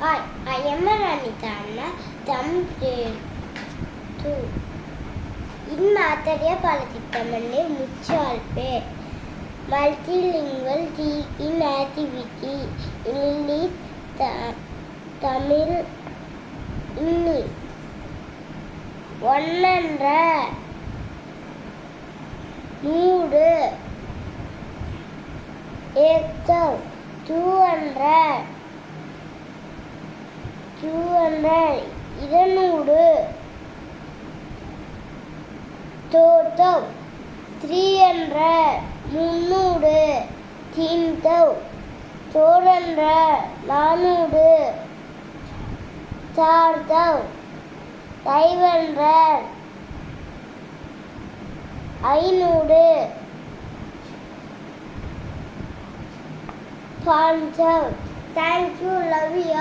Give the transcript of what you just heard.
Hi, I am Ranita Anna, thumb grade 2. இன்மாத்திரைய பாடத்திட்டமல்லே முச்சால் பேர் multilingual teaching activity English Tamil இன்னி ஒன்னன்ற மூடு ஏக்கம் 200 200 total 300 300 300 400 400 400 500 500 500. Thank you, love you.